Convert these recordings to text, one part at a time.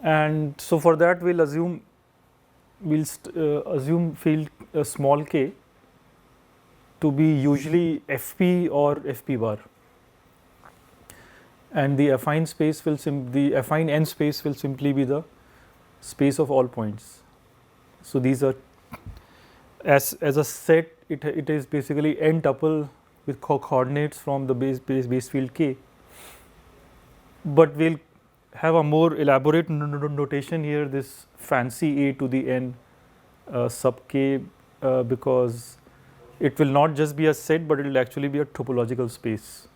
And so for that we'll assume field small k to be usually fp or fp bar, and the affine space will the affine n space will simply be the space of all points. So these are as a set, it is basically n tuple with coordinates from the base field k, but we'll have a more elaborate notation here, this fancy a to the n sub k, because it will not just be a set but it will actually be a topological space,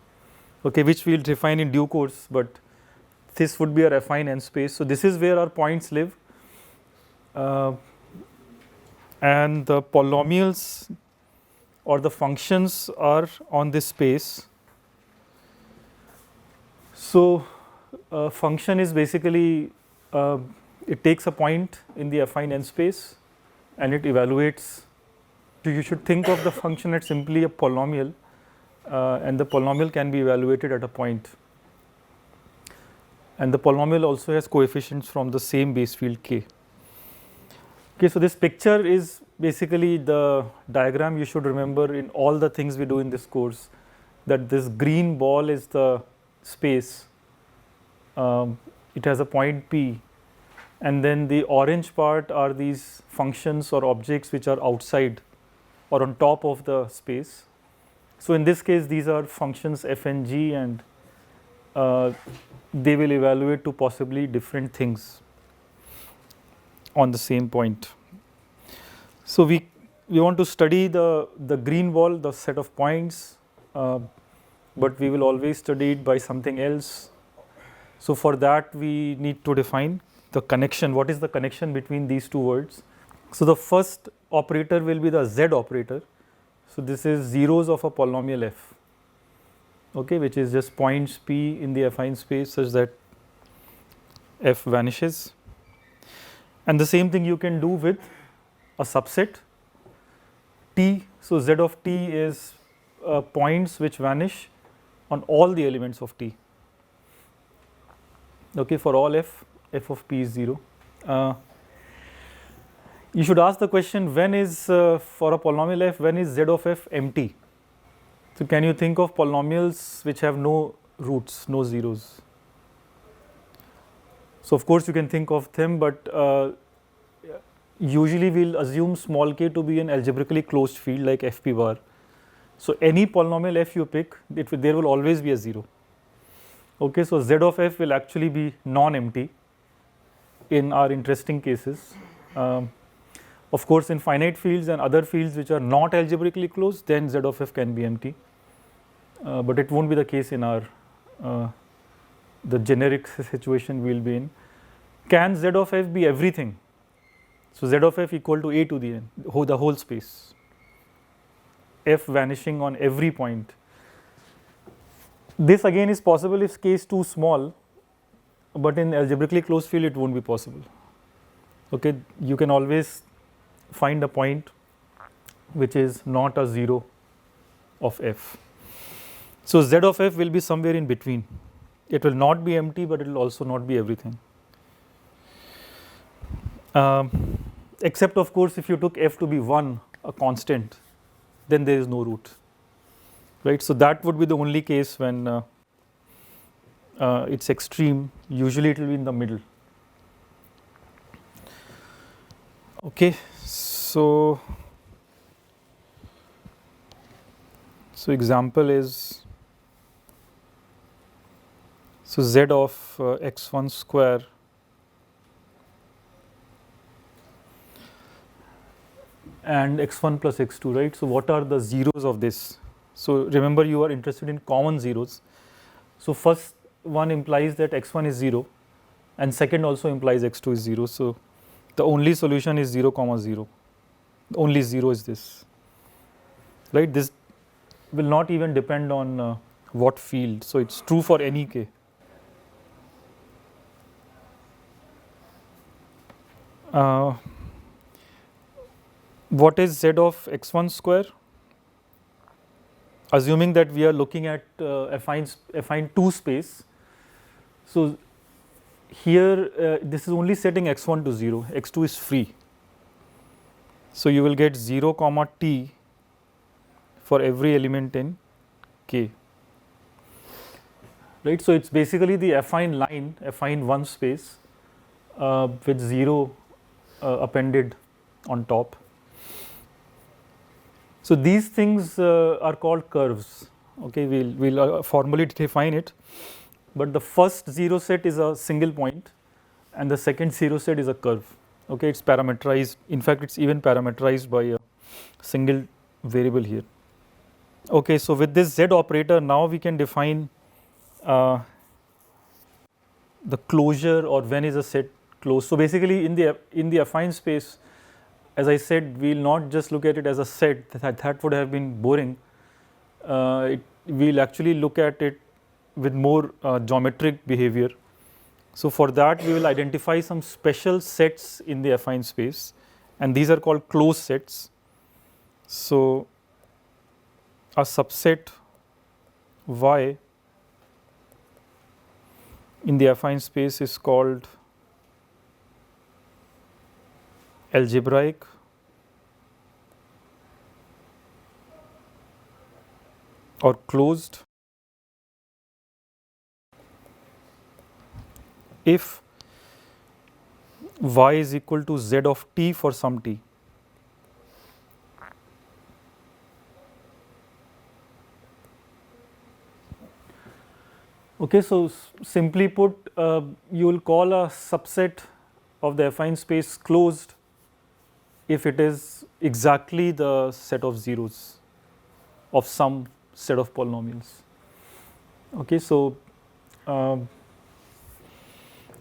okay, which we will define in due course, but this would be our affine n space. So this is where our points live, and the polynomials or the functions are on this space. So function is basically it takes a point in the affine n space and it evaluates. So you should think of the function as simply a polynomial, and the polynomial can be evaluated at a point, and the polynomial also has coefficients from the same base field k. Okay, so this picture is basically the diagram you should remember in all the things we do in this course, that this green ball is the space, it has a point p, and then the orange part are these functions or objects which are outside or on top of the space. So in this case these are functions f and g, and they will evaluate to possibly different things on the same point. So we want to study the green ball, the set of points, but we will always study it by something else. So for that we need to define the connection. What is the connection between these two words? So the first operator will be the z operator. So this is zeros of a polynomial f, okay, which is just points p in the affine space such that f vanishes. And the same thing you can do with a subset t. So z of t is points which vanish on all the elements of t, okay, for all f of p is 0. You should ask the question, when is for a polynomial f, when is z of f empty? So can you think of polynomials which have no roots, no zeros? So of course you can think of them, but usually we'll assume small k to be an algebraically closed field like fp bar. So any polynomial f you pick, there will always be a 0. Okay, so z of f will actually be non-empty in our interesting cases. Of course, in finite fields and other fields which are not algebraically closed, then z of f can be empty, but it won't be the case in our the generic situation we will be in. Can z of f be everything? So z of f equal to a to the n, the whole space, f vanishing on every point. This again is possible if k is too small, but in algebraically closed field it won't be possible. Okay, you can always find a point which is not a 0 of f. So z of f will be somewhere in between. It will not be empty, but it will also not be everything. Except of course if you took f to be 1, a constant, then there is no root, right? So that would be the only case when it's extreme. Usually it will be in the middle. Okay, so example is, so z of x1 square and x1 plus x2, right? So what are the zeros of this? So remember, you are interested in common zeros. So first one implies that x1 is 0, and second also implies x2 is 0. So the only solution is 0 comma 0. The only 0 is this, right? This will not even depend on what field. So it's true for any k. What is z of x1 square? Assuming that we are looking at affine 2 space. So here this is only setting x1 to 0, x2 is free. So you will get 0 comma t for every element in K, right. So it's basically the affine line, affine 1 space with 0 appended on top. So these things are called curves. Okay, we'll formally define it, but the first 0 set is a single point, and the second 0 set is a curve. Okay, it's parameterized. In fact, it's even parameterized by a single variable here. Okay, so with this z operator, now we can define the closure, or when is a set closed. So basically, in the affine space, as I said, we will not just look at it as a set. That would have been boring. We'll actually look at it with more geometric behavior. So for that, we will identify some special sets in the affine space, and these are called closed sets. So a subset Y in the affine space is called algebraic or closed if y is equal to z of t for some t. Okay, so simply put, you will call a subset of the affine space closed if it is exactly the set of zeros of some set of polynomials. Okay, so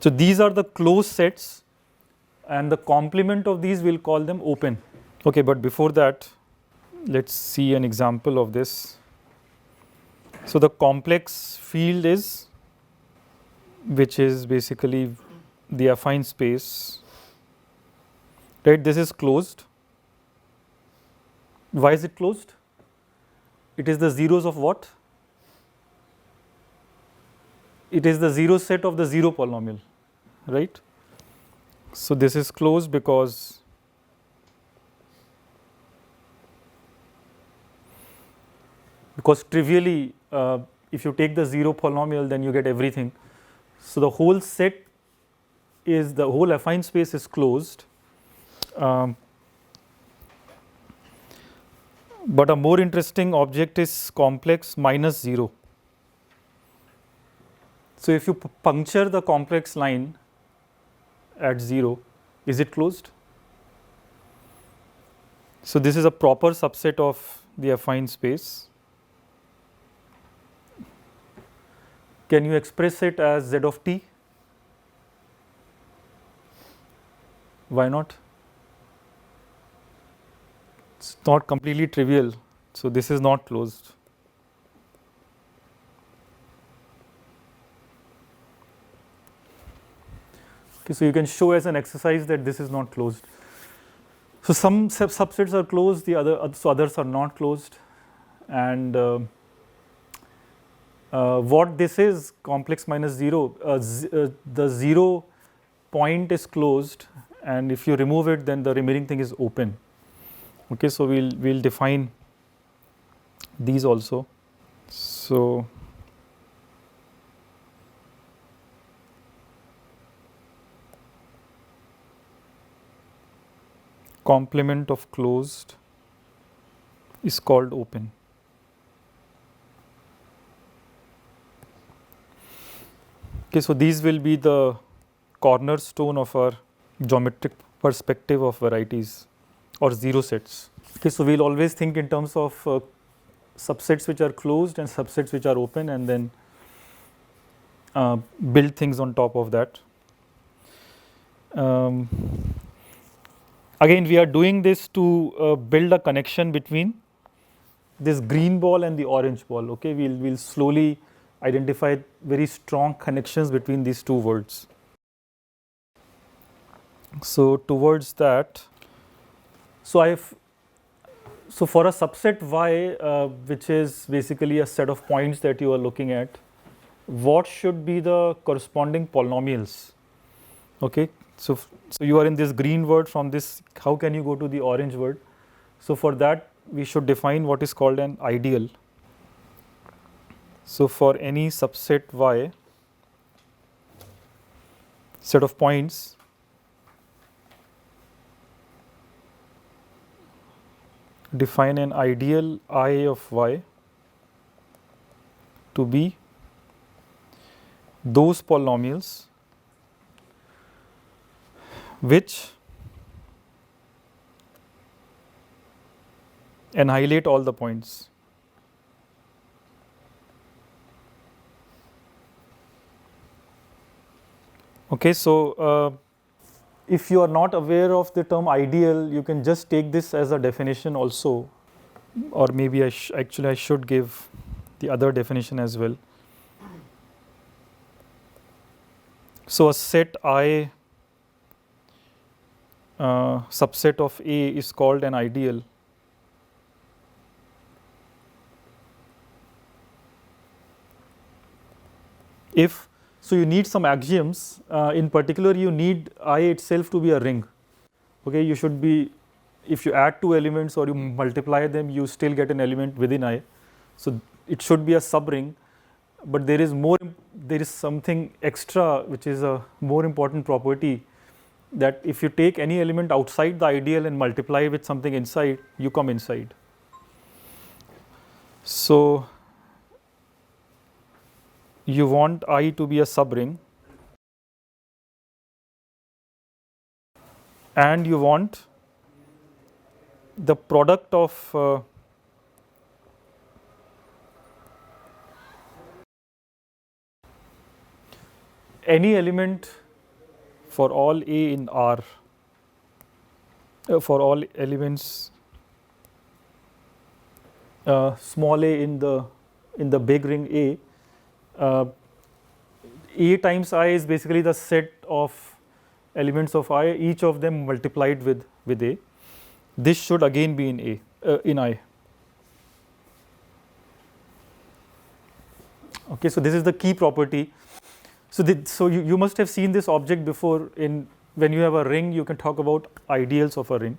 these are the closed sets, and the complement of these, we'll call them open. Okay, but before that, let's see an example of this. So the complex field is, which is basically the affine space, right? This is closed. Why is it closed? It is the zeros of what? It is the zero set of the zero polynomial, right? So this is closed because trivially, if you take the zero polynomial, then you get everything. So the whole set is, the whole affine space is closed. But a more interesting object is complex minus 0. So if you puncture the complex line at 0, is it closed? So this is a proper subset of the affine space. Can you express it as z of t? Why not? It's not completely trivial. So this is not closed. Okay, so you can show as an exercise that this is not closed. So some subsets are closed, others are not closed, and what this is, complex minus 0, the 0 point is closed, and if you remove it, then the remaining thing is open. Okay, so we'll define these also. So complement of closed is called open. Okay, so these will be the cornerstone of our geometric perspective of varieties or zero sets. Okay, so we'll always think in terms of subsets which are closed and subsets which are open, and then build things on top of that. Again, we are doing this to build a connection between this green ball and the orange ball. Okay, we'll slowly identify very strong connections between these two words. So towards that, so for a subset Y, which is basically a set of points that you are looking at, what should be the corresponding polynomials Okay, so you are in this green word. From this, how can you go to the orange word? So for that, we should define what is called an ideal. So for any subset Y, set of points, define an ideal I of Y to be those polynomials which annihilate all the points. Okay, so if you are not aware of the term ideal, you can just take this as a definition also, or maybe actually I should give the other definition as well. So a set I subset of A is called an ideal if, so you need some axioms. In particular, you need I itself to be a ring. Okay, you should be, if you add two elements or you multiply them, you still get an element within I. So it should be a subring, but there is something extra which is a more important property, that if you take any element outside the ideal and multiply with something inside, you come inside. So you want I to be a subring, and you want the product of any element for all A in R, for all elements small a in the big ring A. A times I is basically the set of elements of I, each of them multiplied with A. This should again be in in I. Okay, so this is the key property. So you must have seen this object before. In when you have a ring, you can talk about ideals of a ring,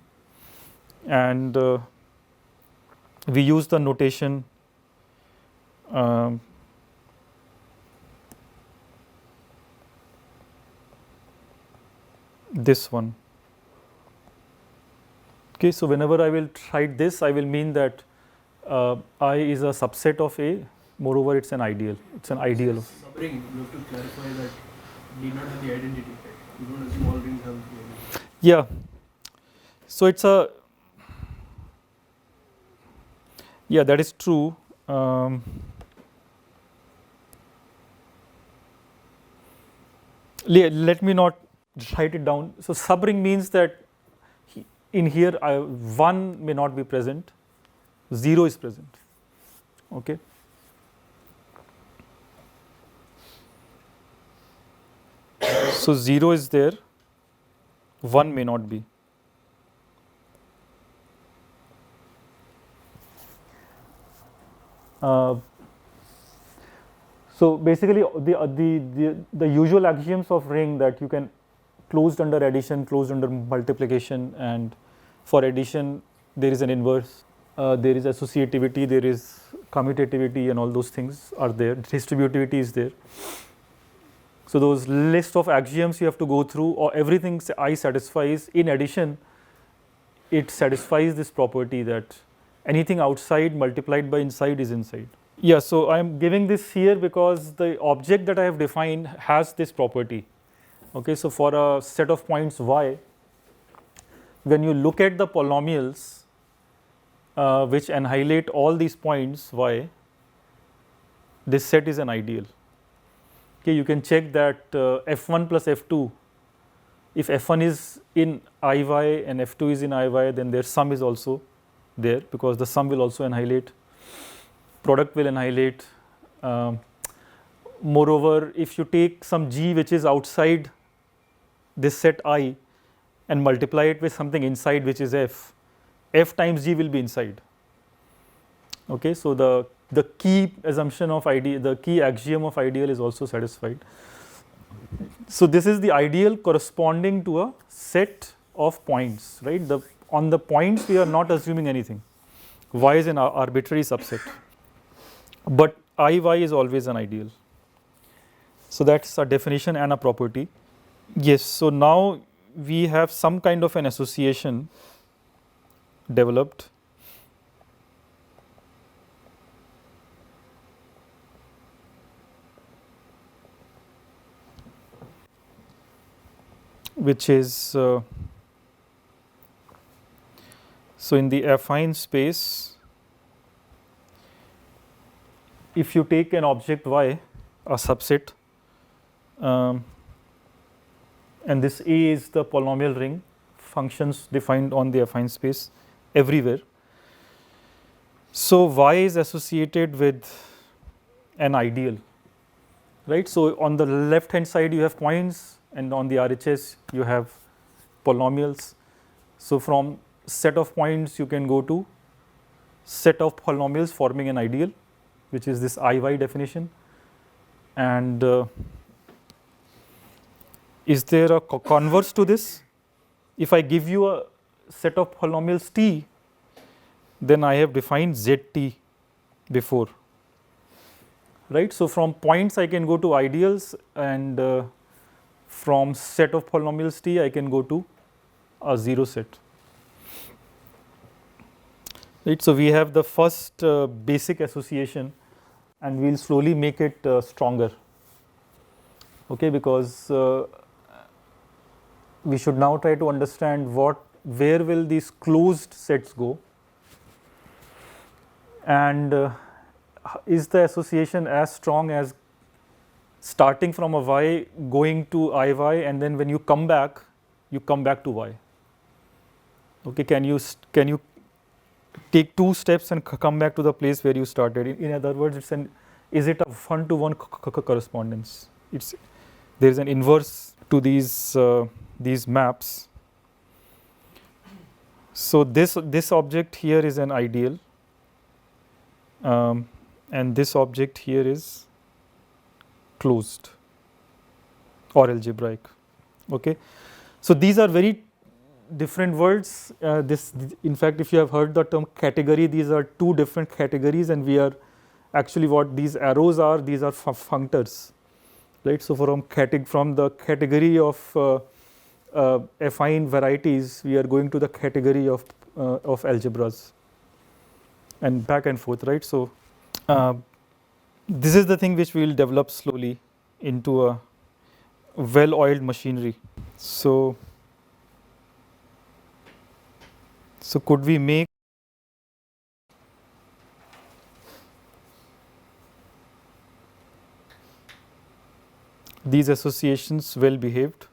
and we use the notation this one. Okay, so whenever I will write this, I will mean that I is a subset of A. Moreover, it's an ideal. It's an ideal. Subring, you have to clarify that need not have the identity. Right? You don't assume all rings have the identity. Yeah. So it's a, yeah, that is true. Let me not write it down. So subring means that in here 1 may not be present, 0 is present. Okay. So 0 is there, 1 may not be. So basically the usual axioms of ring, that you can closed under addition, closed under multiplication, and for addition there is an inverse, there is associativity, there is commutativity, and all those things are there. Distributivity is there. So those list of axioms you have to go through, or everything I satisfies. In addition, it satisfies this property that anything outside multiplied by inside is inside. Yeah, so I am giving this here because the object that I have defined has this property. Okay, so for a set of points Y, when you look at the polynomials which annihilate all these points Y, this set is an ideal. Okay, you can check that F1 plus F2, if F1 is in IY and F2 is in IY, then their sum is also there, because the sum will also annihilate, product will annihilate. Moreover, if you take some G which is outside this set I and multiply it with something inside which is F, F times G will be inside. Okay, so the key assumption of ideal, the key axiom of ideal is also satisfied. So this is the ideal corresponding to a set of points, right? On the points we are not assuming anything. Y is an arbitrary subset, but IY is always an ideal. So that's a definition and a property. Yes, so now we have some kind of an association developed, which is so in the affine space, if you take an object Y, a subset, um, and this A is the polynomial ring, functions defined on the affine space everywhere. So Y is associated with an ideal, right? So on the left hand side you have points, and on the RHS you have polynomials. So from set of points you can go to set of polynomials forming an ideal, which is this IY definition. And is there a converse to this? If I give you a set of polynomials T, then I have defined ZT before, right? So from points I can go to ideals, and from set of polynomials T I can go to a zero set, right? So we have the first basic association, and we'll slowly make it stronger, okay? Because we should now try to understand where will these closed sets go, and is the association as strong as starting from a Y going to IY, and then when you come back to Y. Okay, can you take two steps and come back to the place where you started? In other words, is it a one-to-one correspondence? There is an inverse to these maps. So this object here is an ideal, and this object here is closed or algebraic. Okay, so these are very different words. In fact, if you have heard the term category, these are two different categories, and we are actually, what these arrows are, these are functors, right? So from the category of affine varieties, we are going to the category of algebras, and back and forth, right? So this is the thing which we will develop slowly into a well-oiled machinery. So could we make these associations well behaved?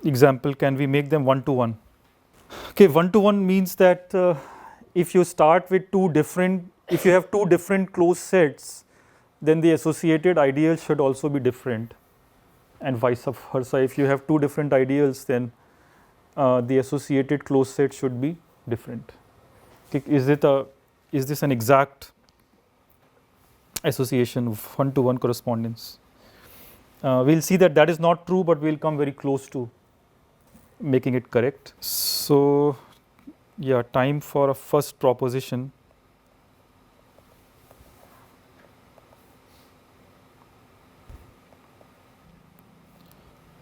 Example, can we make them one-to-one? Okay, one-to-one means that if you start with if you have two different closed sets, then the associated ideals should also be different, and vice versa. If you have two different ideals, then the associated closed set should be different. Okay, is this an exact association, one-to-one correspondence? We'll see that is not true, but we'll come very close to making it correct. So yeah, time for a first proposition.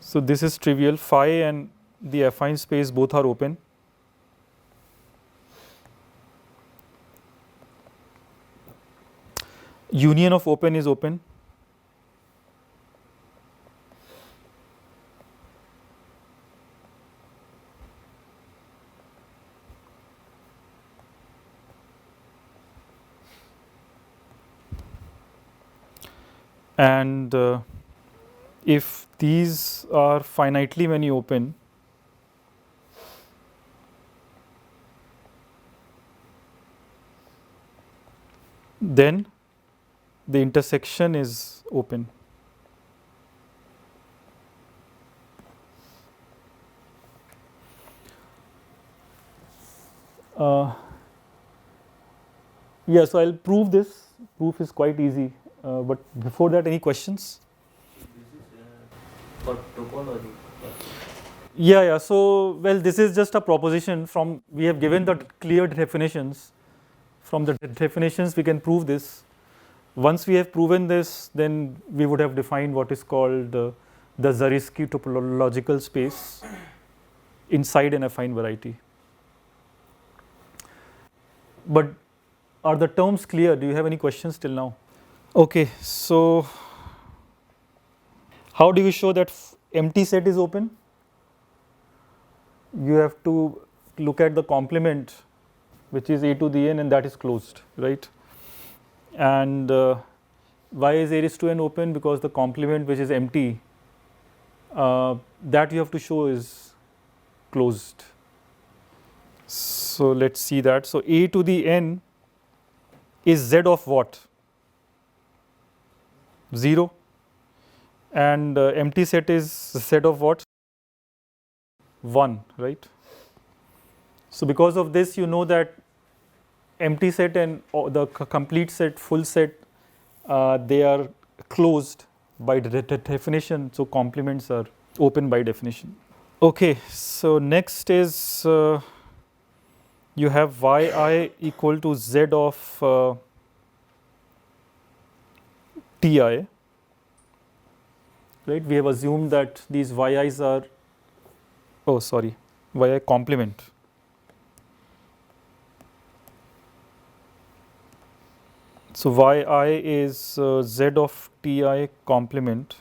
So this is trivial. Phi and the affine space both are open. Union of open is open. And if these are finitely many open, then the intersection is open. Yeah, so I'll prove this. Proof is quite easy. But before that, any questions? This is for topology. Yeah. So, well, this is just a proposition from, we have given the clear definitions. From the definitions, we can prove this. Once we have proven this, then we would have defined what is called the Zariski topological space inside an affine variety. But are the terms clear? Do you have any questions till now? Okay, so how do you show that empty set is open? You have to look at the complement, which is a to the n, and that is closed, right? And why is a raised to n open? Because the complement which is empty, that you have to show is closed. So let's see that. So a to the n is z of what? 0. And empty set is set of what? 1, right? So because of this, you know that empty set and the complete set, full set, they are closed by definition. So complements are open by definition. Okay, so next is you have yi equal to z of ti, right? We have assumed that these yi's are, yi complement. So yi is z of ti complement.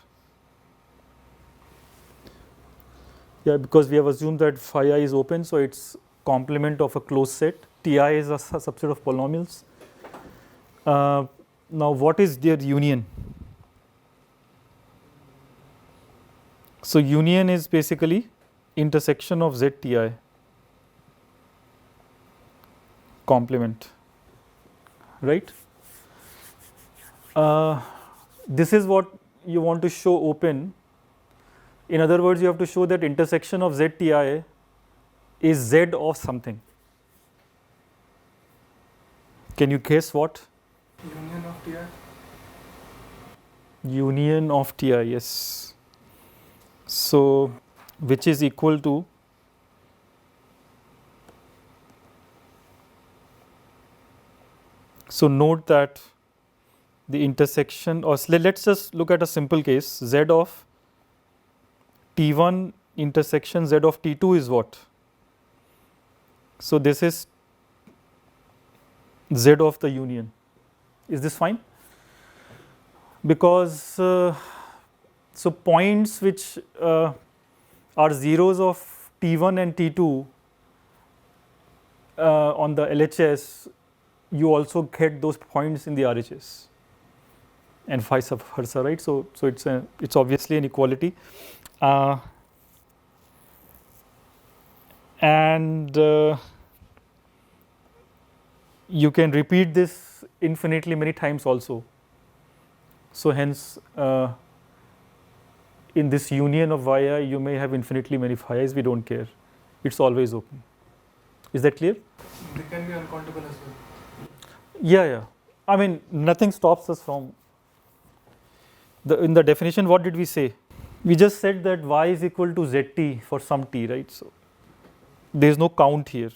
Yeah, because we have assumed that phi I is open, so it's complement of a closed set. Ti is a subset of polynomials. Now, what is their union? So union is basically intersection of z ti complement, right? This is what you want to show open. In other words, you have to show that intersection of z ti is z of something. Can you guess what? Union of TI. Union of ti, yes. So which is equal to so note that the intersection, or let's just look at a simple case. Z of T1 intersection Z of T2 is what? So this is Z of the union. Is this fine? Because so points which are zeros of T1 and T2 on the LHS, you also get those points in the RHS, and vice versa, right? So it's obviously an equality, and you can repeat this infinitely many times also. So hence, in this union of yi, you may have infinitely many phi's. We don't care; it's always open. Is that clear? They can be uncountable as well. Yeah. I mean, nothing stops us from in the definition. What did we say? We just said that y is equal to zt for some t, right? So there is no count here.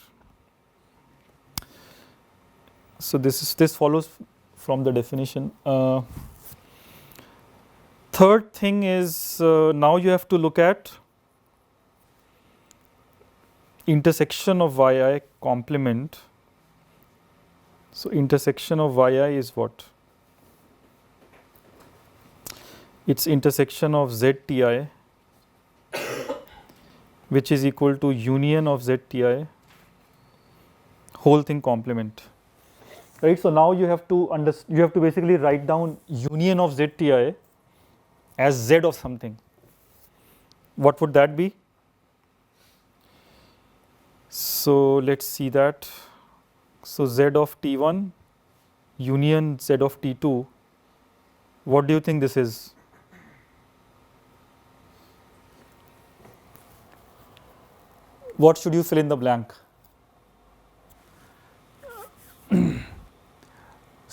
So this follows from the definition. Third thing is now you have to look at intersection of yi complement. So intersection of yi is what? It's intersection of zti, which is equal to union of zti, whole thing complement. Right. So now you have to basically write down union of zti as z of something. What would that be? So let's see that. So z of t1 union z of t2. What do you think this is? What should you fill in the blank?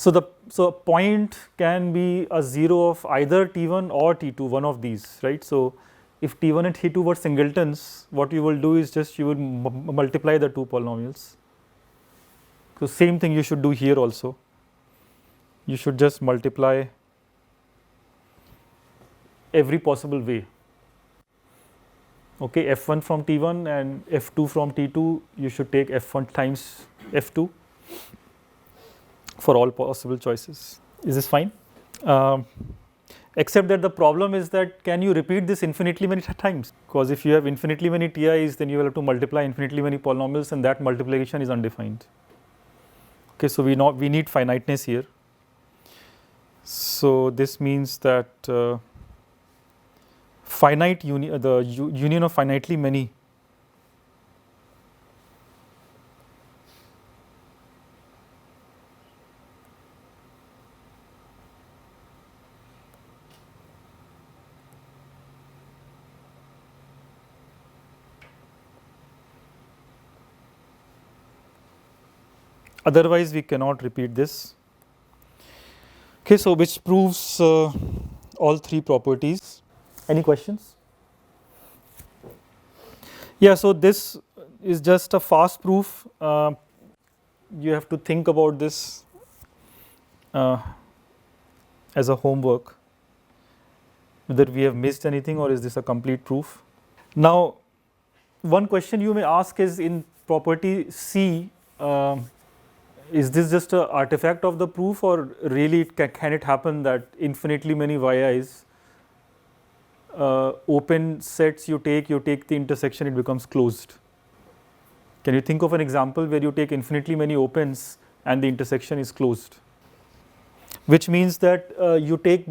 So a point can be a 0 of either T1 or T2, one of these, right? So if T1 and T2 were singletons, what you will do is just you will multiply the two polynomials. So same thing you should do here also. You should just multiply every possible way. Okay, f1 from T1 and f2 from T2, you should take f1 times f2 for all possible choices. Is this fine? Except that the problem is that can you repeat this infinitely many times? Because if you have infinitely many TIs, then you will have to multiply infinitely many polynomials, and that multiplication is undefined. Okay, so we need finiteness here. So this means that the union of finitely many otherwise we cannot repeat this. Okay, so which proves all three properties. Any questions? Yeah, so this is just a fast proof. You have to think about this as a homework, whether we have missed anything or is this a complete proof. Now, one question you may ask is in property C, is this just an artifact of the proof, or really can it happen that infinitely many yi's open sets you take the intersection, it becomes closed? Can you think of an example where you take infinitely many opens and the intersection is closed? Which means that you take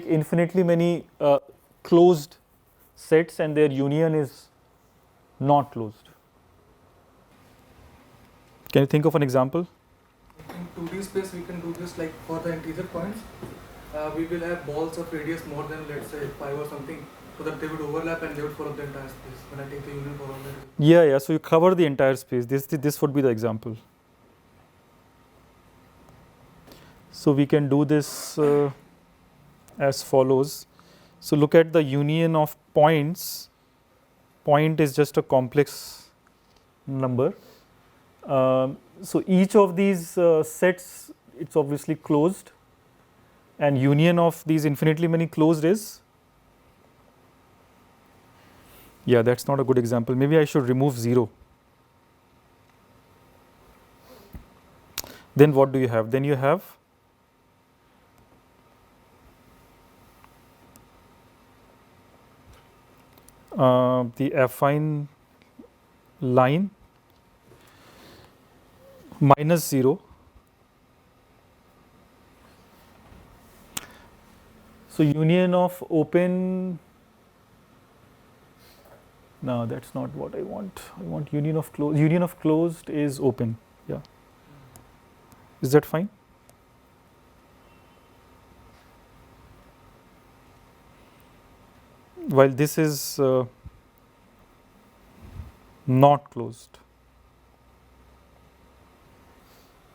infinitely many closed sets and their union is not closed. Can you think of an example? In 2D space, we can do this like for the integer points. We will have balls of radius more than, let's say, 5 or something, so that they would overlap and they would follow the entire space. When I take the union for all that. Yeah. So you cover the entire space. This would be the example. So we can do this as follows. So look at the union of points. Point is just a complex number. So each of these sets, it's obviously closed, and union of these infinitely many closed is, yeah, that's not a good example. Maybe I should remove 0. Then what do you have? Then you have the affine line minus 0. So union of open, no, that's not what I want. I want union of closed. Union of closed is open. Yeah. Is that fine? While this is not closed.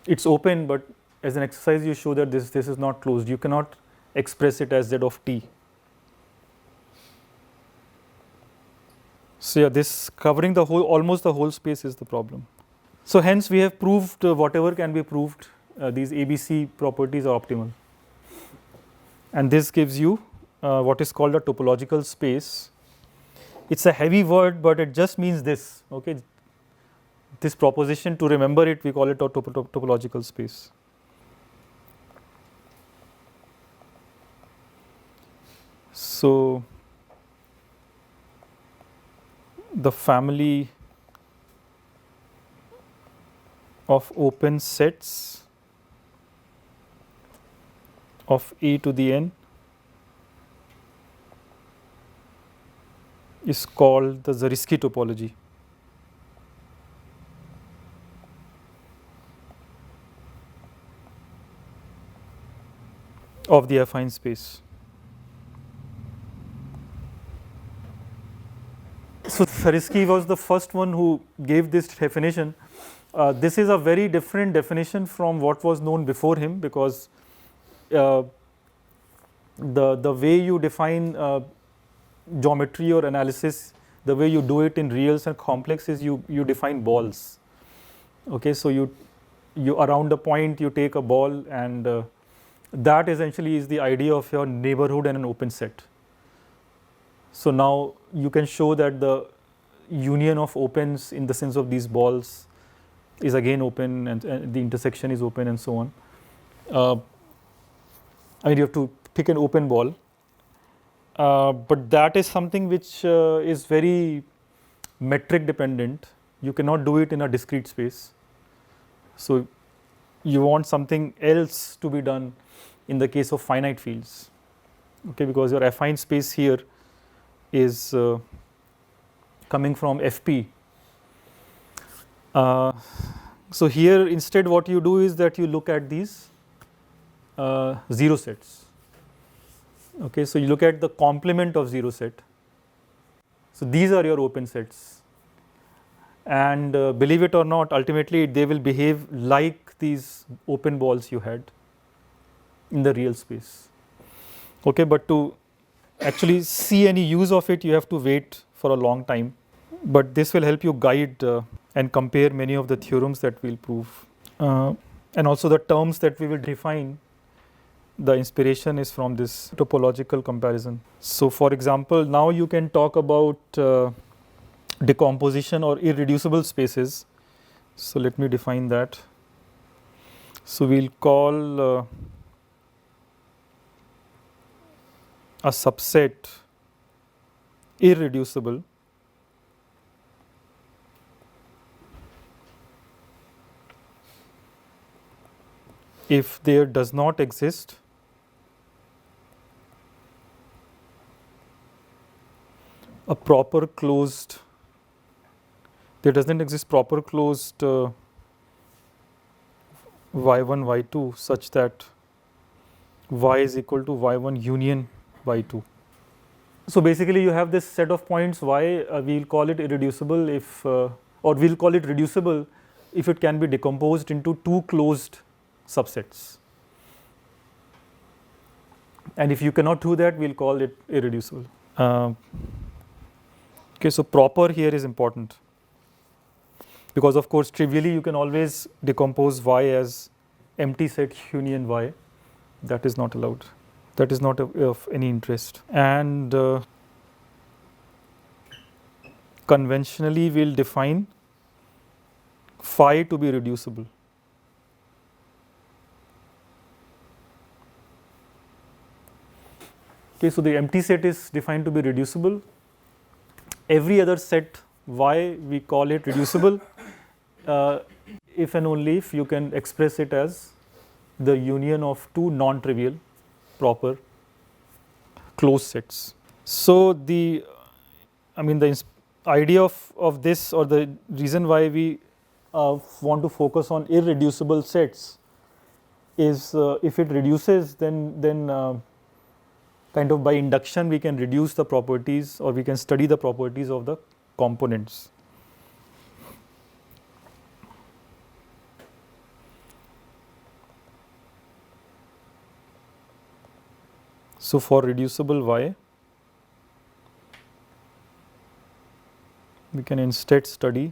It's open, but as an exercise you show that this is not closed. You cannot express it as z of t. So yeah, this covering the whole, almost the whole space is the problem. So hence we have proved whatever can be proved. These ABC properties are optimal, and this gives you what is called a topological space. It's a heavy word, but it just means this. Okay, this proposition, to remember it, we call it a topological space. So the family of open sets of A to the n is called the Zariski topology. Of the affine space. So Zariski was the first one who gave this definition, This is a very different definition from what was known before him, because the way you define geometry or analysis, the way you do it in reals and complex is you define balls. Okay, so you around a point you take a ball, and that essentially is the idea of your neighborhood and an open set. So now you can show that the union of opens in the sense of these balls is again open, and the intersection is open, and so on. I mean, you have to pick an open ball, but that is something which is very metric dependent. You cannot do it in a discrete space. So you want something else to be done in the case of finite fields, okay, because your affine space here is coming from FP. So here instead what you do is that you look at these zero sets. Okay, so you look at the complement of zero set. So these are your open sets, and believe it or not, ultimately they will behave like these open balls you had in the real space. Okay, but to actually see any use of it, you have to wait for a long time. But this will help you guide and compare many of the theorems that we'll prove, and also the terms that we will define. The inspiration is from this topological comparison. So for example, now you can talk about decomposition or irreducible spaces. So let me define that. So we'll call a subset irreducible if there does not exist a proper closed, there doesn't exist proper closed y1, y2 such that y is equal to y1 union y2. So basically you have this set of points y, we'll call it irreducible if, or we'll call it reducible if it can be decomposed into two closed subsets. And if you cannot do that, we'll call it irreducible. Okay, so proper here is important, because of course trivially you can always decompose y as empty set union y. That is not allowed. That is not of any interest. And conventionally we'll define phi to be reducible. Okay, so the empty set is defined to be reducible. Every other set y we call it reducible if and only if you can express it as the union of two non-trivial proper closed sets. So the idea of this, or the reason why we want to focus on irreducible sets is if it reduces, then kind of by induction we can reduce the properties, or we can study the properties of the components. So for reducible y, we can instead study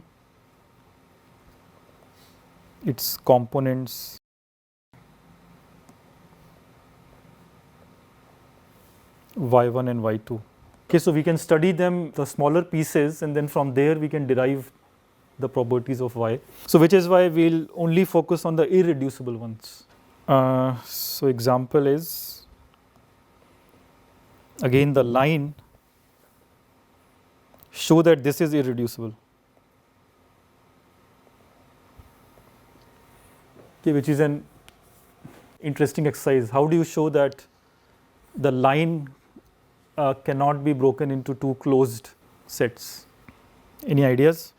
its components y1 and y2. Okay, so we can study them, the smaller pieces, and then from there we can derive the properties of y. So which is why we'll only focus on the irreducible ones. So example is again the line, show that this is irreducible. Okay, which is an interesting exercise. How do you show that the line cannot be broken into two closed sets? Any ideas?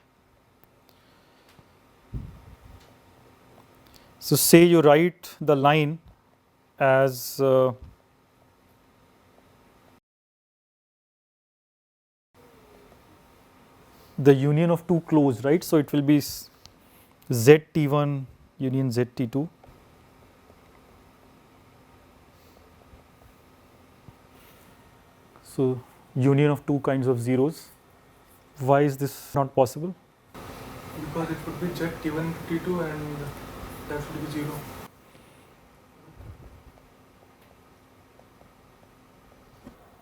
So say you write the line as the union of two closed, right? So it will be ZT1 union ZT2. So union of two kinds of zeros. Why is this not possible? Because it would be Z T1 T2 and that should be 0.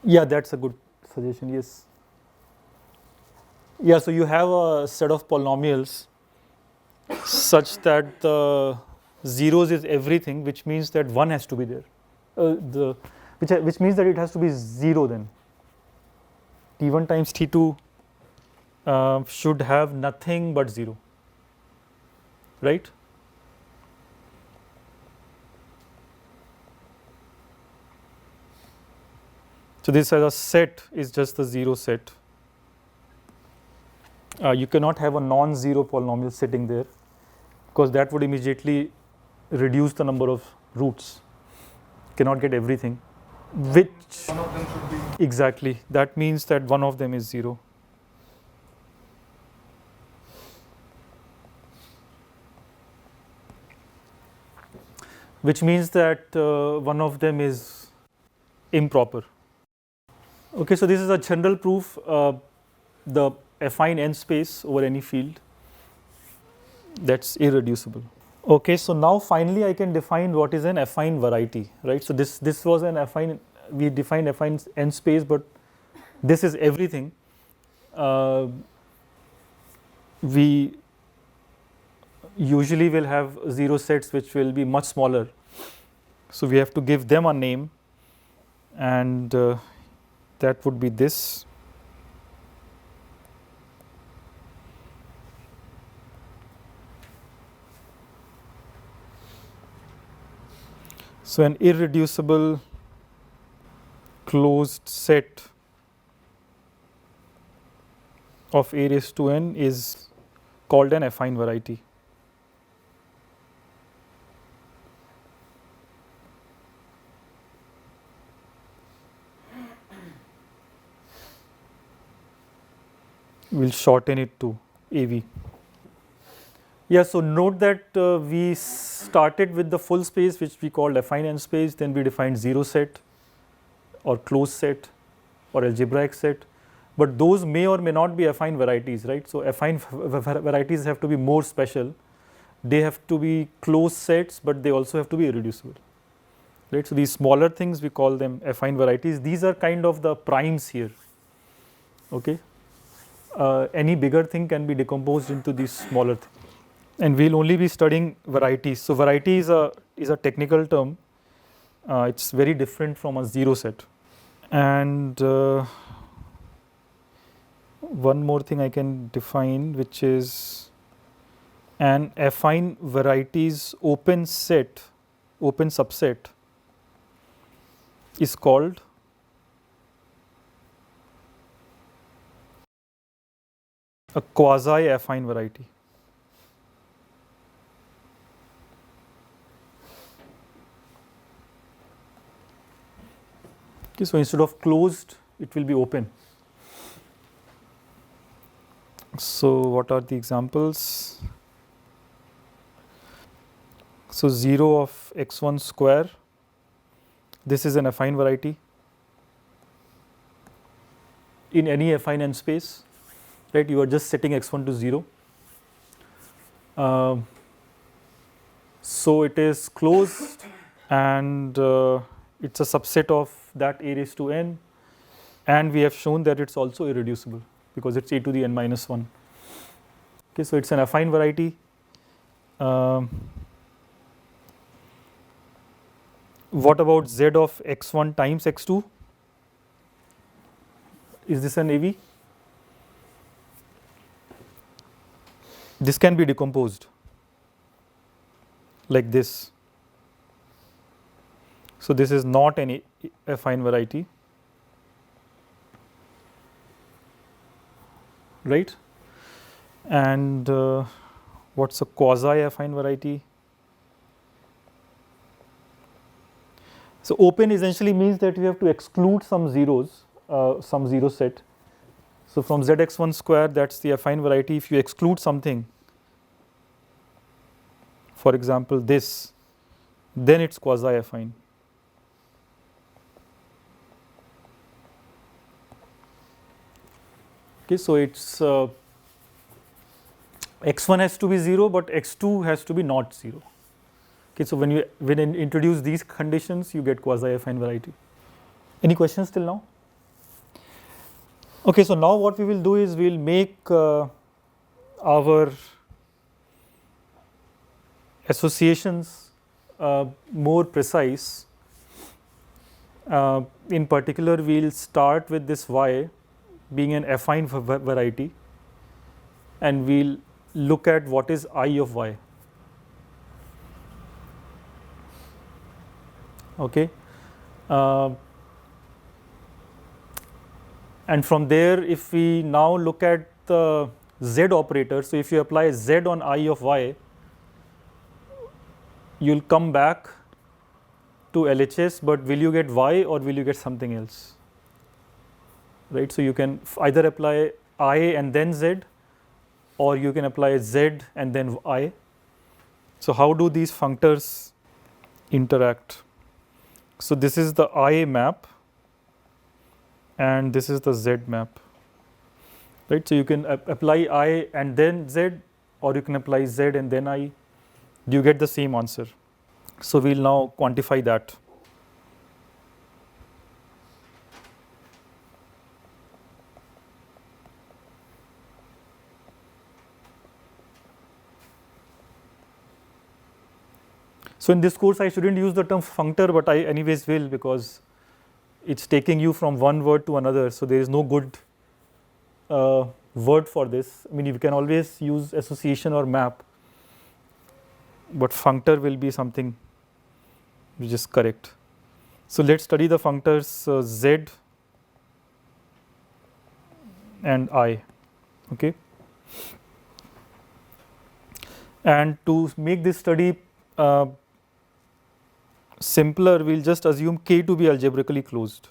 Yeah, that's a good suggestion, yes. Yeah, so you have a set of polynomials such that the zeros is everything, which means that 1 has to be there. Which means that it has to be 0 then. T1 times T2 should have nothing but 0, right? So this as a set is just the 0 set. You cannot have a non-zero polynomial sitting there, because that would immediately reduce the number of roots. Cannot get everything. Which One of them should be. exactly, that means that one of them is 0. Which means that one of them is improper. Okay, so this is a general proof. The affine n space over any field, that's irreducible. Okay, so now finally I can define what is an affine variety, right? So this was an affine, we defined affine n space, but this is everything. We usually will have 0 sets which will be much smaller, so we have to give them a name, and that would be this. So an irreducible closed set of a raised to n is called an affine variety. We'll shorten it to AV. Yeah, so note that we started with the full space, which we called affine n space, then we defined 0 set or closed set or algebraic set, but those may or may not be affine varieties, right? So affine varieties have to be more special. They have to be closed sets, but they also have to be irreducible, right? So these smaller things, we call them affine varieties. These are kind of the primes here, okay? Any bigger thing can be decomposed into these smaller things. And we'll only be studying varieties. So variety is a technical term. It's very different from a 0 set. And one more thing I can define, which is an affine varieties open set, open subset is called a quasi affine variety. Okay, so instead of closed, it will be open. So what are the examples? So 0 of x1 square, this is an affine variety in any affine n space, right? You are just setting x1 to 0. So it is closed, and it's a subset of that a raised to n, and we have shown that it's also irreducible because it's a to the n minus 1. Okay, so it's an affine variety. What about z of x1 times x2? Is this an AV? This can be decomposed like this. So this is not an affine variety, right? And what's a quasi affine variety? So open essentially means that we have to exclude some zeros, some 0 set. So from zx1 square, that's the affine variety. If you exclude something, for example this, then it's quasi-affine. Okay, so it's x1 has to be 0, but x2 has to be not 0. Okay, so when you introduce these conditions, you get quasi-affine variety. Any questions till now? Okay, so now what we will do is we will make our associations more precise. In particular, we will start with this y being an affine variety, and we will look at what is I of y. Okay. And from there, if we now look at the z operator, so if you apply z on I of y, you will come back to LHS, but will you get y or will you get something else? Right, so you can either apply I and then z, or you can apply z and then I. So how do these functors interact? So this is the I map and this is the z map, right? So you can apply I and then z, or you can apply z and then I. You get the same answer. So we'll now quantify that. So in this course, I shouldn't use the term functor, but I anyways will, because it's taking you from one word to another. So there is no good word for this. I mean, you can always use association or map, but functor will be something which is correct. So let's study the functors z and I. Okay. And to make this study simpler, we'll just assume K to be algebraically closed.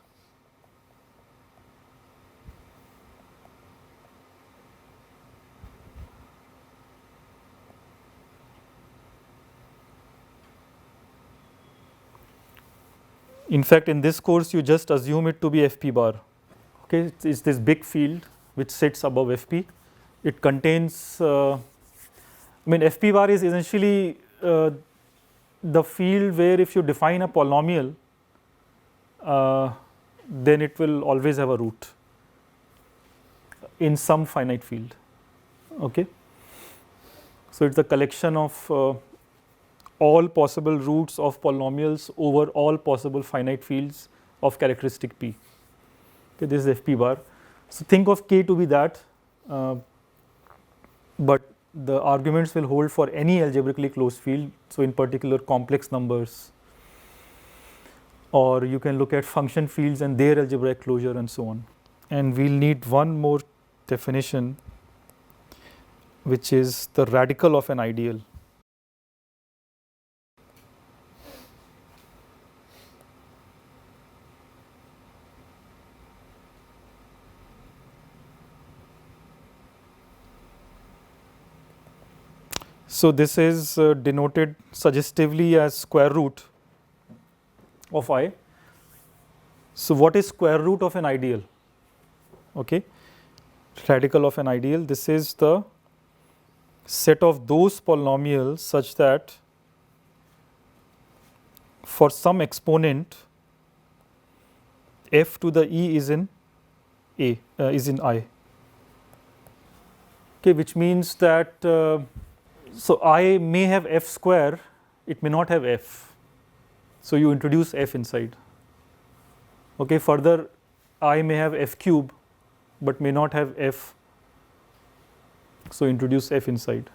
In fact, in this course, you just assume it to be Fp bar. Okay, it's this big field which sits above Fp. It contains, I mean, Fp bar is essentially the field where if you define a polynomial, then it will always have a root in some finite field. Okay, so it's a collection of all possible roots of polynomials over all possible finite fields of characteristic P. Okay, this is Fp bar. So think of K to be that, but the arguments will hold for any algebraically closed field. So in particular, complex numbers, or you can look at function fields and their algebraic closure and so on. And we'll need one more definition, which is the radical of an ideal. So this is denoted suggestively as square root of I. So what is square root of an ideal? Okay, radical of an ideal. This is the set of those polynomials such that for some exponent f to the e is in is in I. Okay, which means that so I may have f square, it may not have f. So you introduce f inside. Okay, further I may have f cube, but may not have f. So introduce f inside.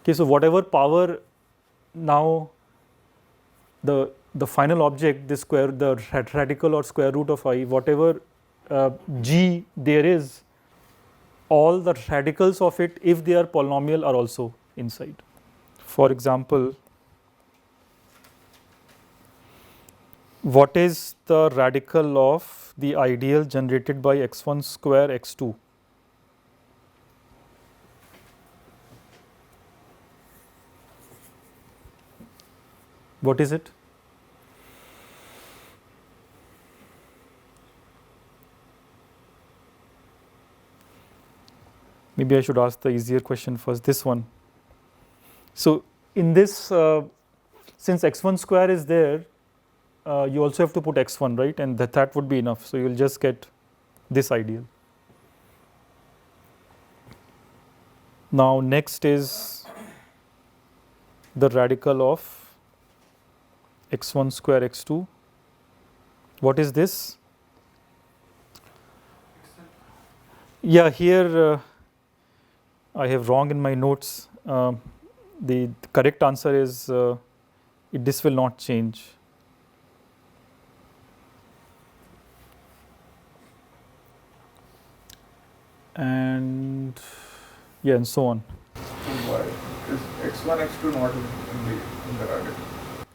Okay, so whatever power now the final object, this square, the radical or square root of I, whatever g there is, all the radicals of it, if they are polynomial, are also inside. For example, what is the radical of the ideal generated by x1 square x2? What is it? Maybe I should ask the easier question first, this one. So in this, since x1 square is there, you also have to put x1, right? And that would be enough. So you will just get this ideal. Now next is the radical of x1 square x2. What is this? Yeah, here I have wrong in my notes. The correct answer is this will not change. And yeah, and so on. So why is x1, x2 not in the radical?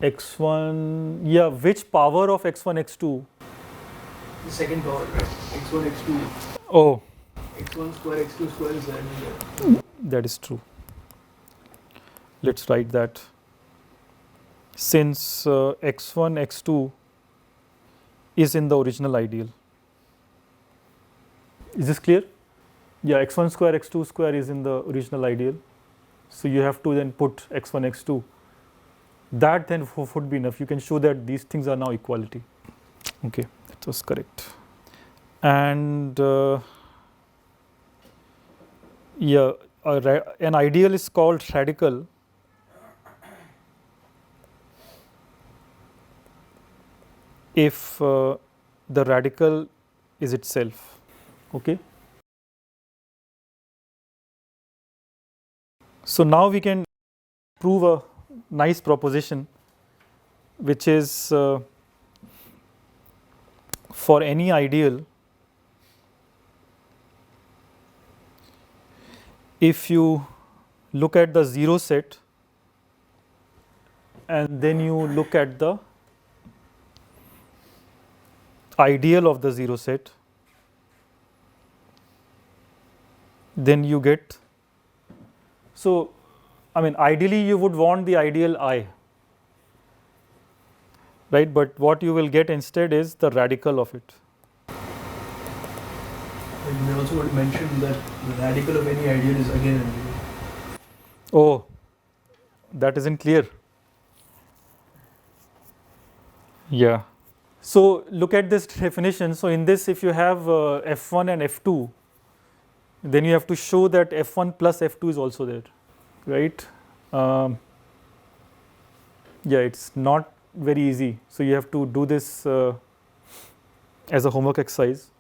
x1, yeah, which power of x1, x2? The second power, right? x1, x2, Oh, x1 square, x2 square is there. that is true. Let's write that. Since x1, x2 is in the original ideal. Is this clear? Yeah, x1 square, x2 square is in the original ideal. So you have to then put x1, x2. That then would be enough. You can show that these things are now equality. Okay, that was correct. And yeah, an ideal is called radical if the radical is itself. Okay. So now we can prove a nice proposition, which is for any ideal, if you look at the zero set and then you look at the ideal of the zero set, then you get, so I mean ideally you would want the ideal I, right? But what you will get instead is the radical of it. And you may also want to mention that the radical of any ideal is again an ideal. Oh, that isn't clear. Yeah. So look at this definition. So in this, if you have f1 and f2, then you have to show that f1 plus f2 is also there, right? Yeah, it's not very easy. So you have to do this as a homework exercise.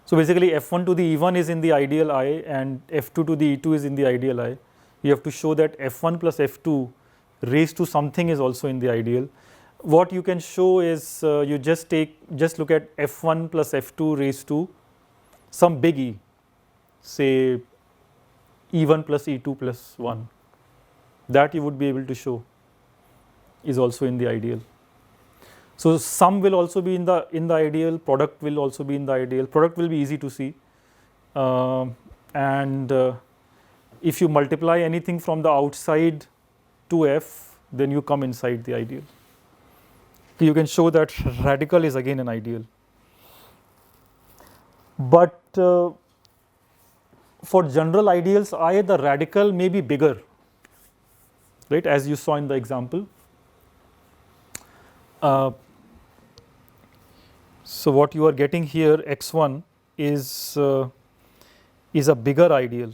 So basically f1 to the e1 is in the ideal I and f2 to the e2 is in the ideal I. You have to show that f1 plus f2 raised to something is also in the ideal. What you can show is you just look at f1 plus f2 raised to some big E, say e1 plus e2 plus 1. That you would be able to show is also in the ideal. So sum will also be in the ideal, product will also be in the ideal. Product will be easy to see, and if you multiply anything from the outside to f, then you come inside the ideal. You can show that radical is again an ideal. But for general ideals I, the radical may be bigger, right, as you saw in the example. So what you are getting here, x1 is a bigger ideal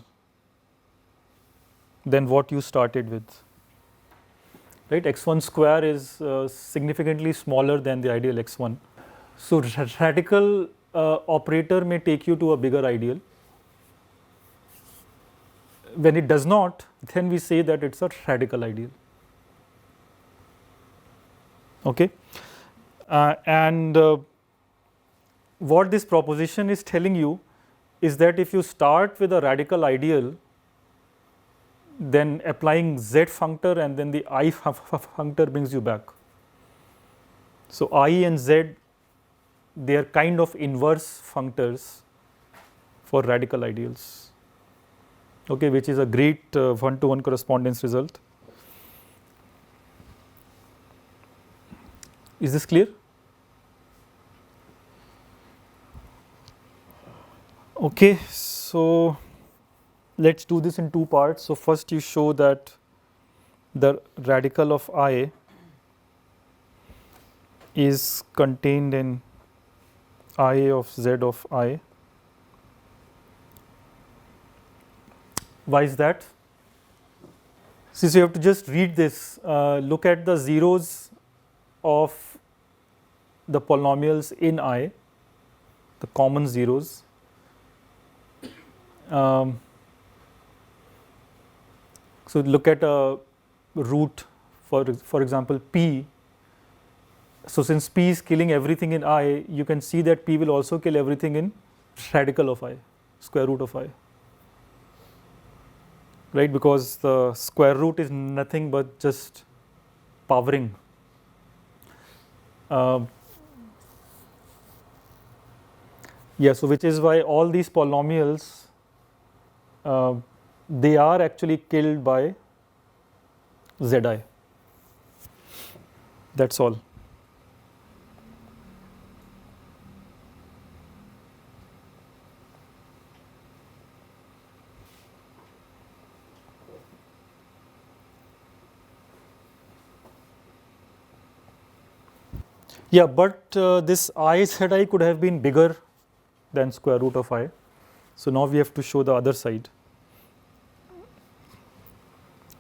than what you started with, right? x1 square is significantly smaller than the ideal x1. So radical operator may take you to a bigger ideal. When it does not, then we say that it's a radical ideal. Okay, and what this proposition is telling you is that if you start with a radical ideal, then applying z functor and then the I functor brings you back. So I and z, they are kind of inverse functors for radical ideals, okay, which is a great one-to-one correspondence result. Is this clear? Okay, so let's do this in two parts. So first you show that the radical of I is contained in I of Z of I. Why is that? Since you have to just read this, look at the zeros of the polynomials in I, the common zeros. So look at a root, for example, P. So since P is killing everything in I, you can see that P will also kill everything in radical of I, square root of I. Right, because the square root is nothing but just powering. Yeah, so which is why all these polynomials, they are actually killed by Zi. That's all. Yeah, but this I Zi could have been bigger than square root of I. So now we have to show the other side.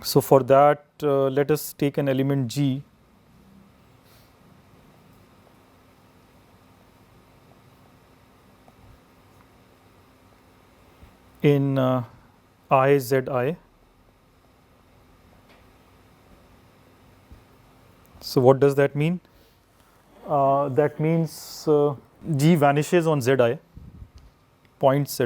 So for that, let us take an element G. In I Zi. So what does that mean? That means G vanishes on Zi, point Zi.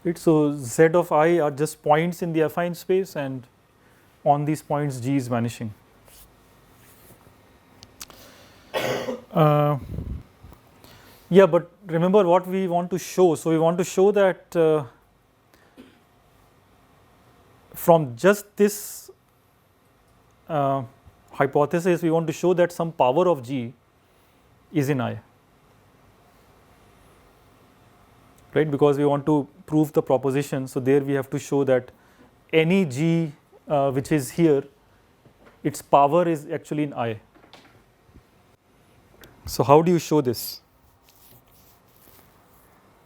Right, so Z of I are just points in the affine space, and on these points G is vanishing. Yeah, but remember what we want to show. So we want to show that from just this hypothesis, we want to show that some power of G is in I. Right, because we want to prove the proposition. So there we have to show that any G which is here, its power is actually in I. So how do you show this?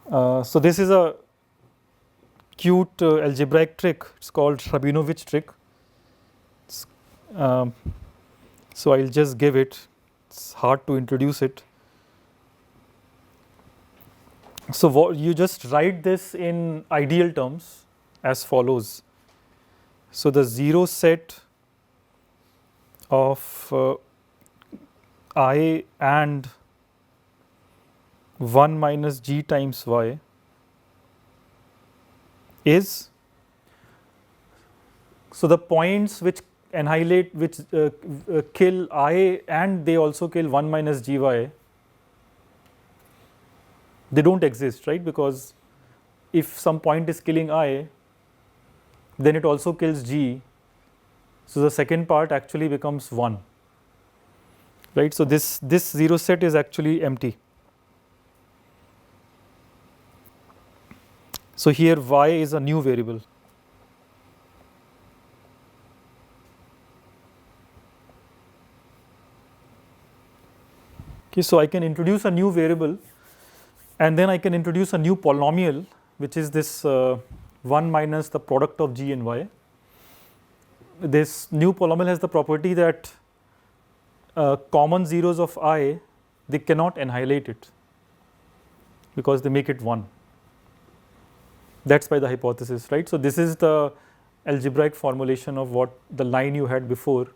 So this is a cute algebraic trick. It's called Rabinovich trick. So I'll just give it. It's hard to introduce it. So what, you just write this in ideal terms as follows. So the zero set of I and 1 minus G times Y is, so the points which annihilate, which kill I and they also kill 1 minus GY, they don't exist, right? Because if some point is killing I, then it also kills G. So the second part actually becomes 1. Right? So this zero set is actually empty. So here Y is a new variable. Okay, so I can introduce a new variable, and then I can introduce a new polynomial, which is this 1 minus the product of G and Y. This new polynomial has the property that common zeros of I, they cannot annihilate it because they make it 1. That's by the hypothesis, right? So this is the algebraic formulation of what the line you had before,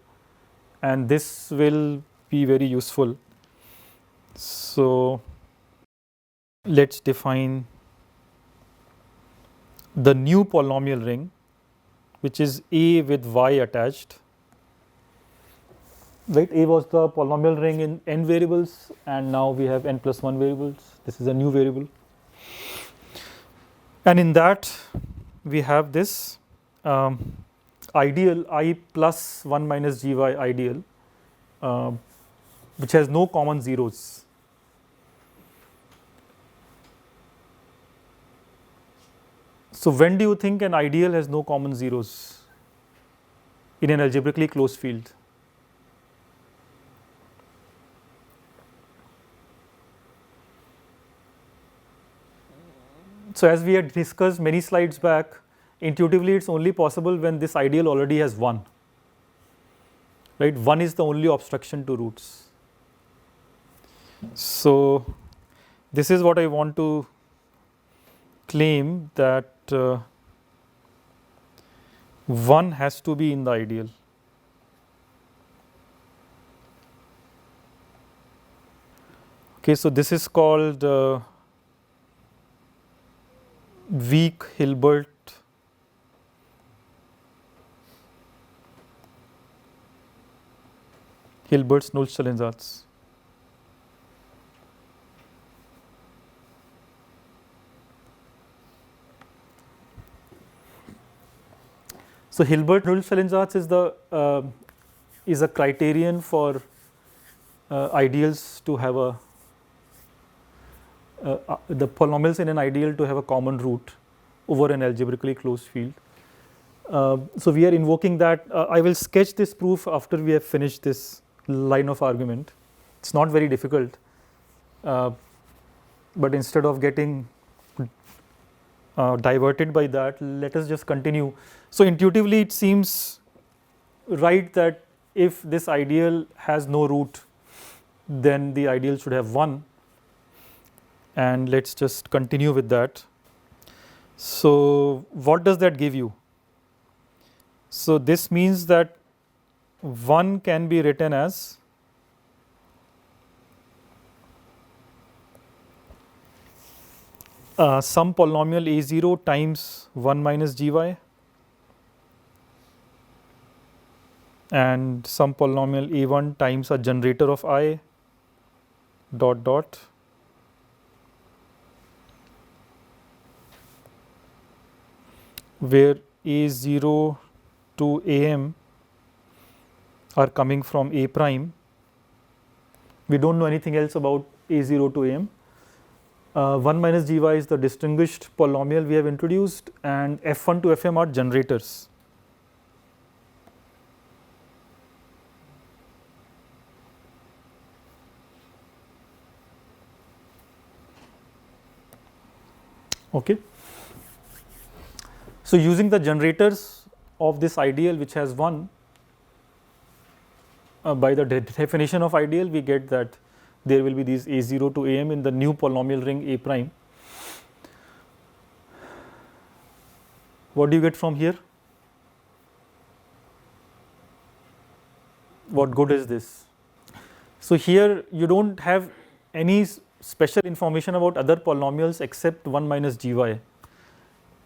and this will be very useful. So let's define the new polynomial ring, which is A with Y attached, right? A was the polynomial ring in n variables, and now we have n plus 1 variables. This is a new variable. And in that, we have this ideal I plus 1 minus gy ideal, which has no common zeros. So when do you think an ideal has no common zeros in an algebraically closed field? So as we had discussed many slides back, intuitively it's only possible when this ideal already has 1. Right? 1 is the only obstruction to roots. So this is what I want to claim, that 1 has to be in the ideal. Okay, so this is called weak Hilbert's Nullstellensatz. So Hilbert Nullstellensatz is a criterion for ideals to have the polynomials in an ideal to have a common root over an algebraically closed field. So we are invoking that. I will sketch this proof after we have finished this line of argument. It's not very difficult, but instead of getting diverted by that, let us just continue. So intuitively it seems right that if this ideal has no root, then the ideal should have 1, and let's just continue with that. So what does that give you? So this means that 1 can be written as some polynomial a0 times 1 minus gy and some polynomial a1 times a generator of I dot dot where a0 to am are coming from a prime. We don't know anything else about a0 to am. 1 minus gy is the distinguished polynomial we have introduced, and f1 to fm are generators. Okay. So using the generators of this ideal which has 1, by the definition of ideal, we get that there will be these a0 to am in the new polynomial ring a prime. What do you get from here? What good is this? So here you don't have any special information about other polynomials except 1 minus gy.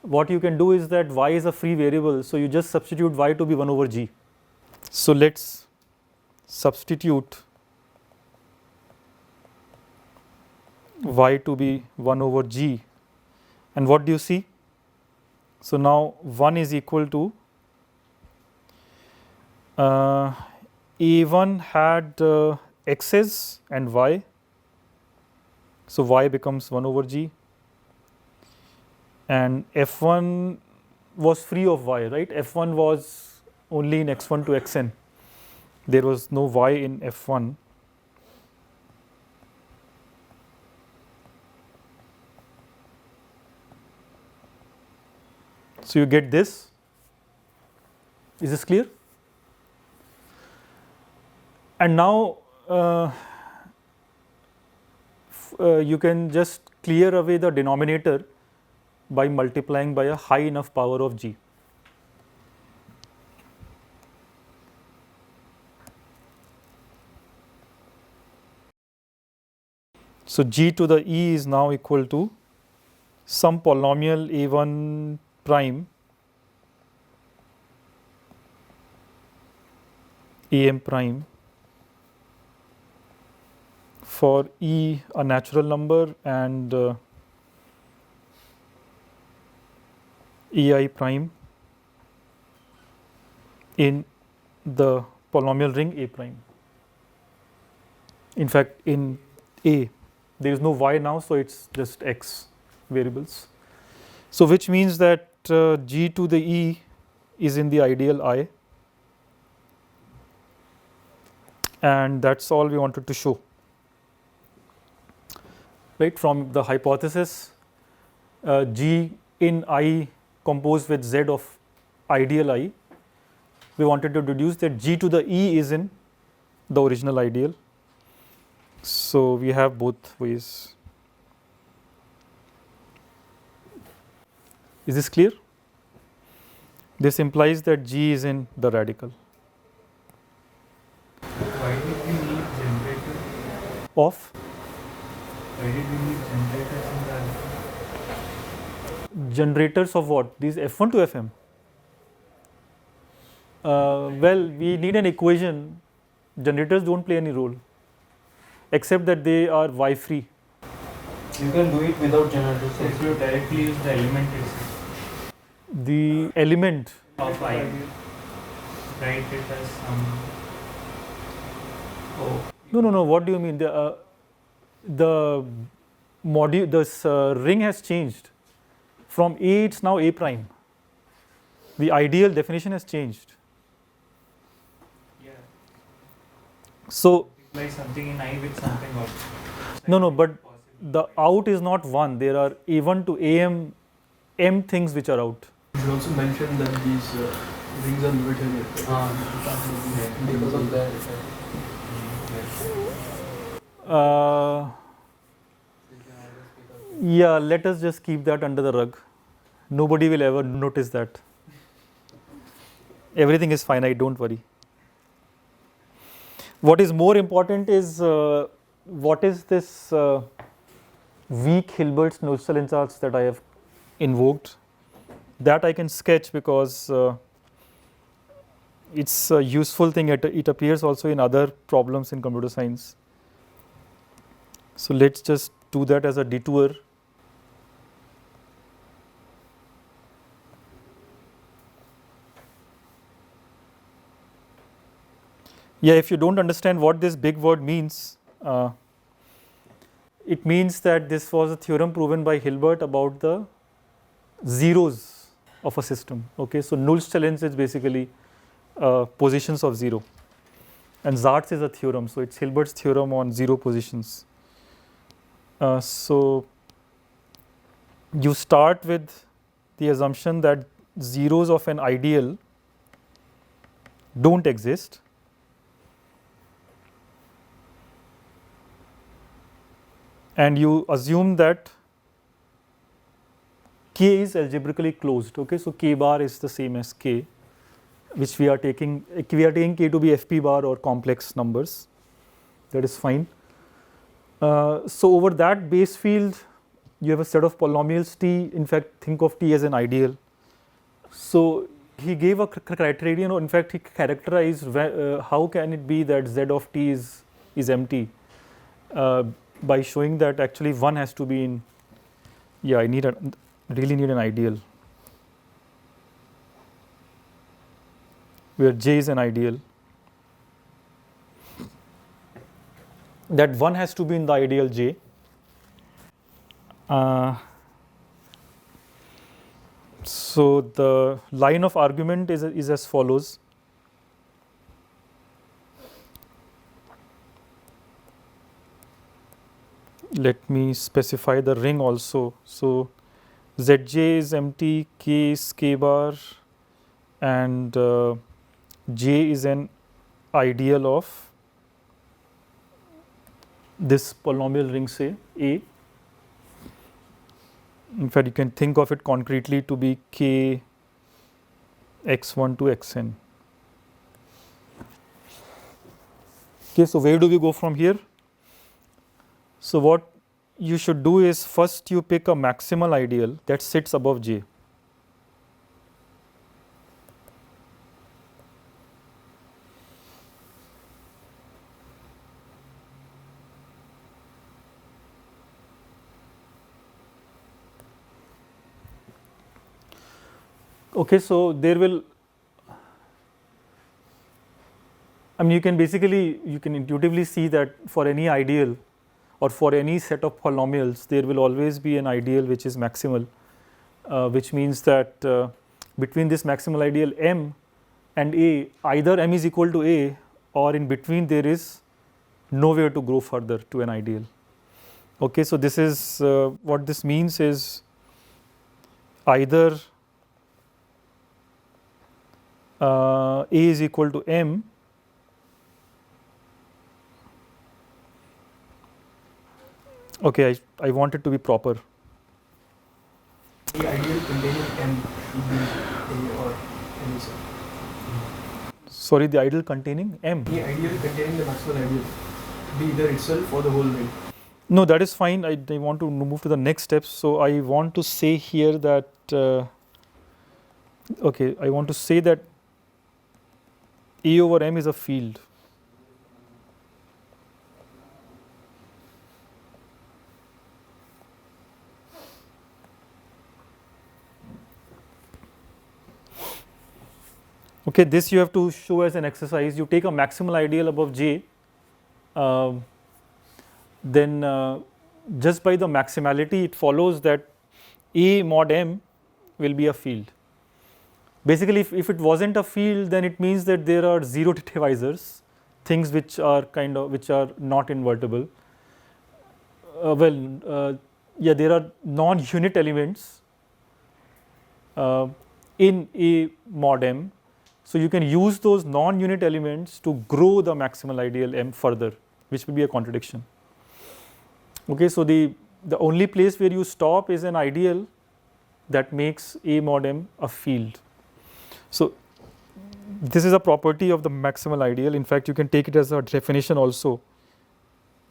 What you can do is that y is a free variable, so you just substitute y to be 1 over g. So let's substitute y to be 1 over g, and what do you see? So now 1 is equal to a1 had x's and y, so y becomes 1 over g, and f1 was free of y, right? f1 was only in x1 to xn, there was no y in f1. So you get this. Is this clear? And now you can just clear away the denominator by multiplying by a high enough power of g. So g to the e is now equal to some polynomial a1 prime am prime for E a natural number and EI prime in the polynomial ring A prime. In fact, in A, there is no y now, so it's just x variables. So which means that G to the E is in the ideal I, and that's all we wanted to show. Right, from the hypothesis, G in I composed with Z of ideal I, we wanted to deduce that G to the E is in the original ideal. So we have both ways. Is this clear? This implies that G is in the radical. Why did we need generators? Of Why did we need generators in the generators of what? These F1 to Fm? Well, we need an equation. Generators don't play any role, except that they are y free. You can do it without generators. So if you directly use the element itself The element, of I, write it as some. Oh, no. What do you mean? The module, this ring has changed. From A, it's now A prime. The ideal definition has changed. yeah. So Like something in I with something out. no, but the out is not one. There are A1 to AM M things which are out. You should also mention that these rings are Newtonian. Because of that. Yeah, let us just keep that under the rug. Nobody will ever notice that. Everything is finite, don't worry. What is more important is what is this weak Hilbert's Nullstellensatz that I have invoked. That I can sketch because it's a useful thing. It appears also in other problems in computer science. So let's just do that as a detour. Yeah, if you don't understand what this big word means, it means that this was a theorem proven by Hilbert about the zeros of a system. Okay, so Nullstellens is basically positions of zero, and Zart's is a theorem, so it's Hilbert's theorem on zero positions. So you start with the assumption that zeros of an ideal don't exist. And you assume that K is algebraically closed. Okay, so K bar is the same as K, which we are taking K to be FP bar or complex numbers. That is fine. So over that base field, you have a set of polynomials T. In fact, think of T as an ideal. So he gave a criterion, or in fact, he characterized how can it be that Z of T is empty. By showing that actually one has to be in, yeah, I really need an ideal where J is an ideal. That one has to be in the ideal J. So the line of argument is as follows. Let me specify the ring also. So Zj is empty, K is K bar, and J is an ideal of this polynomial ring, say A. In fact, you can think of it concretely to be K x1 to xn. Okay, so where do we go from here? So what you should do is first you pick a maximal ideal that sits above J. Okay, so there will, I mean, you can intuitively see that for any ideal or for any set of polynomials, there will always be an ideal which is maximal, which means that between this maximal ideal M and A, either M is equal to A or in between there is nowhere to grow further to an ideal. Okay, so this is what this means is either A is equal to M okay, I want it to be proper. The ideal containing M should be A or any set. Sorry, the ideal containing M. The ideal containing the maximal ideal be either itself or the whole ring. No, that is fine. I want to move to the next steps. So I want to say here that okay, I want to say that A over M is a field. Okay, this you have to show as an exercise. You take a maximal ideal above J, then just by the maximality it follows that A mod M will be a field. Basically, if it wasn't a field, then it means that there are zero divisors, things which are not invertible. Yeah, there are non-unit elements in A mod M. So you can use those non-unit elements to grow the maximal ideal M further, which will be a contradiction. Okay, so the only place where you stop is an ideal that makes A mod M a field. So this is a property of the maximal ideal. In fact, you can take it as a definition also.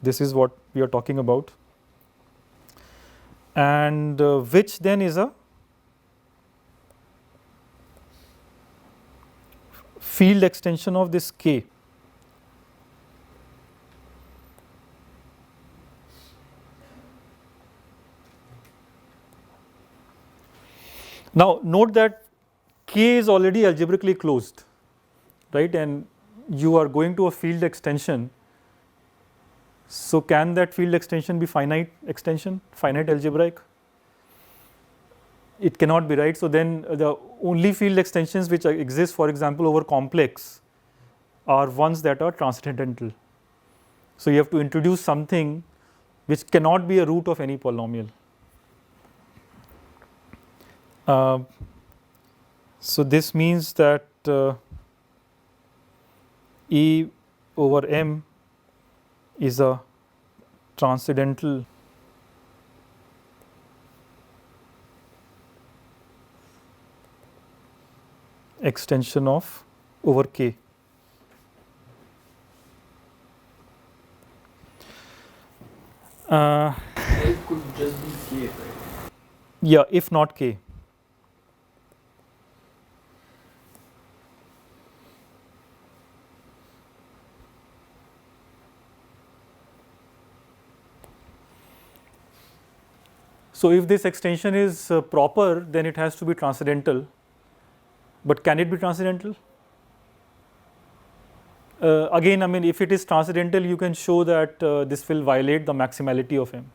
This is what we are talking about. And which then is a field extension of this K. Now note that K is already algebraically closed, right, and you are going to a field extension. So can that field extension be finite extension, finite algebraic? It cannot be, right? So then the only field extensions which exist, for example, over complex are ones that are transcendental. So you have to introduce something which cannot be a root of any polynomial. So this means that E over M is a transcendental extension of over K. L could just be K, right? Yeah, if not K. So if this extension is proper, then it has to be transcendental. But can it be transcendental? Again, I mean, if it is transcendental, you can show that this will violate the maximality of M.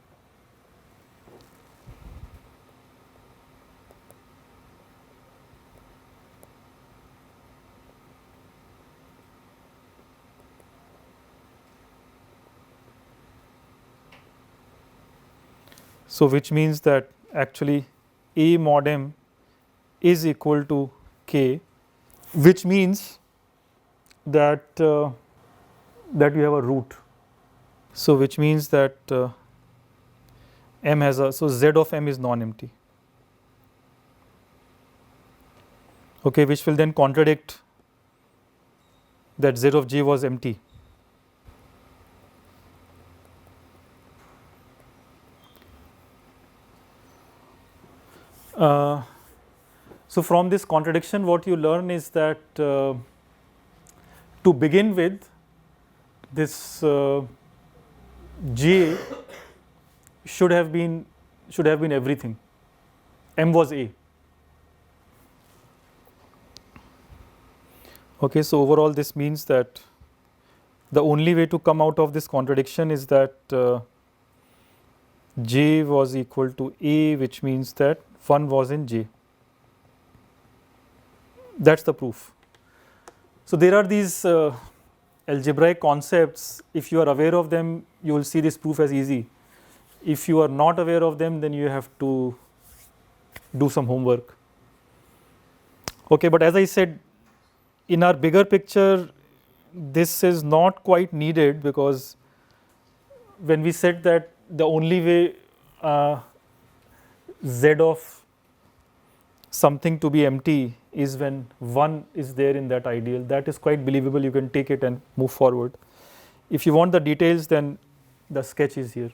So which means that actually A mod M is equal to K, which means that that you have a root. So which means that M has a, so Z of M is non-empty. Okay, which will then contradict that Z of J was empty. So from this contradiction, what you learn is that to begin with, this J should have been everything. M was A. Okay, so overall this means that the only way to come out of this contradiction is that J was equal to A, which means that 1 was in J. That's the proof. So there are these algebraic concepts. If you are aware of them, you will see this proof as easy. If you are not aware of them, then you have to do some homework. Okay, but as I said, in our bigger picture, this is not quite needed, because when we said that the only way Z of something to be empty is when 1 is there in that ideal, that is quite believable. You can take it and move forward. If you want the details, then the sketch is here.